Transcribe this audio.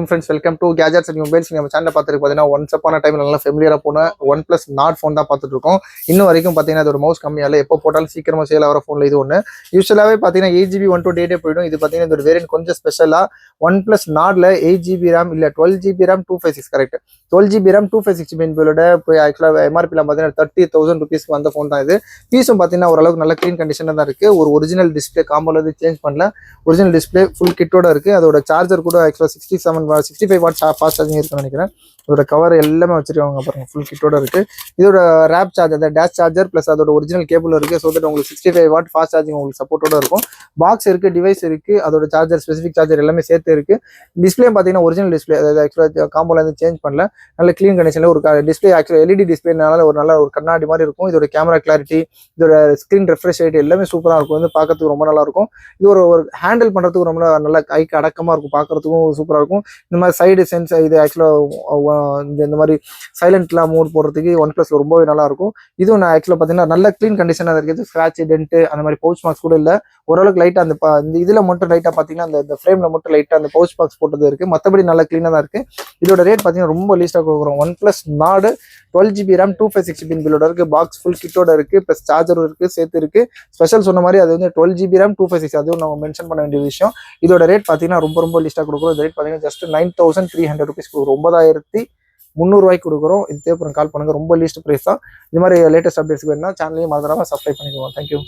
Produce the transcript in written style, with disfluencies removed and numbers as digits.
Friends welcome to gadgets and mobiles. நம்ம channel பார்த்துருக்கு பார்த்தீங்கன்னா ஒன்ஸ் அப்பான டைம் நல்லா ஃபெமிலியராக போன OnePlus Nord ஃபோன் தான் பார்த்துட்டு இருக்கோம். இன்னும் வரைக்கும் பார்த்தீங்கன்னா அதோட மவுஸ் கம்மியால எப்போ போட்டாலும் சீக்கிரமாக சேல் ஆகிற ஃபோனில் இது ஒன்று. யூஸ்வலாகவே பார்த்தீங்கன்னா 8GB 128 போயிடும். இது பார்த்தீங்கன்னா இதோட வேரியன்ட் கொஞ்சம் ஸ்பெஷலாக OnePlus Nordல 8GB RAM இல்லை 12GB RAM 256 correct 12GB RAM 256 பிளோட போய் ஆக்சுவலாக எம்ஆர்பியில் பார்த்தீங்கன்னா 30,000 ருபீஸ்க்கு வந்த ஃபோன் தான் இது. பீஸும் பார்த்தீங்கன்னா ஓரளவுக்கு நல்ல க்ளீன் கண்டிஷனில் தான் இருக்குது. ஒரு ஒரிஜினல் டிஸ்பிளே காம்போல சேஞ்ச் பண்ணல. ஒரிஜினல் டிஸ்பிளே ஃபுல் கிட்டோட இருக்குது. அதோட சார்ஜர் கூட ஆக்சுவலாக 65 வாட் ஃபாஸ்ட் சார்ஜிங் இருக்குன்னு நினைக்கிறேன். இதோட கவர் எல்லாமே வச்சிருக்காங்க பாருங்க, ஃபுல் கிட்டோட இருக்கு. இதோட ரேப் சார்ஜர், அந்த டேஷ் சார்ஜர் பிளஸ் அதோட ஒரிஜினல் கேபிள் இருக்கு. ஸோ தட் உங்களுக்கு 65 வாட் ஃபாஸ்ட் சார்ஜிங் உங்களுக்கு சப்போர்ட்டோட இருக்கும். பாக்ஸ் இருக்கு, டிவைஸ் இருக்கு, அதோட சார்ஜர் ஸ்பெசிஃபிக் சார்ஜர் எல்லாமே சேர்த்து இருக்கு. டிஸ்பிளே பார்த்தீங்கன்னா ஒரிஜினல் டிஸ்பிளே, அதாவது ஆக்சுவலாக காம்போல இருந்து சேஞ்ச் பண்ணல. நல்ல க்ளீன் கண்டிஷன்ல ஒரு டிஸ்பிளே, ஆக்சுவலாக எல்இடி டிஸ்பிளேனால ஒரு நல்ல ஒரு கண்ணாடி மாதிரி இருக்கும். இதோட கேமரா கிளாரிட்டி, இதோட ஸ்க்ரீன் ரெஃப்ரெஷ் ரேட் எல்லாமே சூப்பராக இருக்கும். வந்து பார்க்கறதுக்கு ரொம்ப நல்லா இருக்கும். இது ஒரு ஹேண்டில் பண்ணுறதுக்கு ரொம்ப நல்ல கைக்கு அடக்கமாக இருக்கும், பார்க்கறதுக்கும் சூப்பராக இருக்கும். இந்த மாதிரி சைடு சென்ஸ் இது ஆக்சுவலாக இந்த மாதிரி சைலண்ட்லாம் மூட் போடுறதுக்கு OnePlus ரொம்பவே நல்லா இருக்கும். இதுவும் நான் ஆக்சுவலாக பார்த்தீங்கன்னா நல்ல க்ளீன் கண்டிஷனாக இருக்குது. ஸ்க்ராட்ச் டென்ட் அந்த மாதிரி பவுச் மார்க்ஸ் கூட இல்லை. ஓரளவுக்கு லைட்டாக அந்த இதில் மட்டும் லைட்டாக பார்த்தீங்கன்னா அந்த ஃப்ரேமில் மட்டும் லைட்டாக அந்த பவுச் பாக்ஸ் போட்டது இருக்குது. மற்றபடி நல்லா க்ளீனாக தான் இருக்குது. இதோட ரேட் பார்த்தீங்கன்னா ரொம்ப லீஸ்ட்டாக கொடுக்குறோம். OnePlus Nord 12GB RAM 256 பிலோட இருக்குது. பாக்ஸ் ஃபுல் கிட்டோட இருக்குது, ப்ளஸ் சார்ஜரும் இருக்குது, சேர்த்து இருக்குது. ஸ்பெஷல் சொன்ன மாதிரி அது வந்து 12GB RAM 256, அதுவும் நம்ம மென்ஷன் பண்ண வேண்டிய விஷயம். இதோட ரேட் பார்த்தீங்கன்னா ரொம்ப லீஸ்ட்டாக கொடுக்குறோம். இந்த ரேட் பார்த்தீங்கன்னா ஜஸ்ட் 9,300 ருபீஸ் கொடுக்குறோம். 9,300 கொடுக்குறோம். இது தேவைப்படும் கால் பண்ணுங்க, ரொம்ப லீஸ்ட் ப்ரைஸ் தான். இது மாதிரி லேட்டஸ்ட் அப்டேட்ஸ் வேணும்னா சேனலையும் மறந்துடாம சப்ஸ்கிரைப் பண்ணிக்கோங்க. தேங்க்யூ.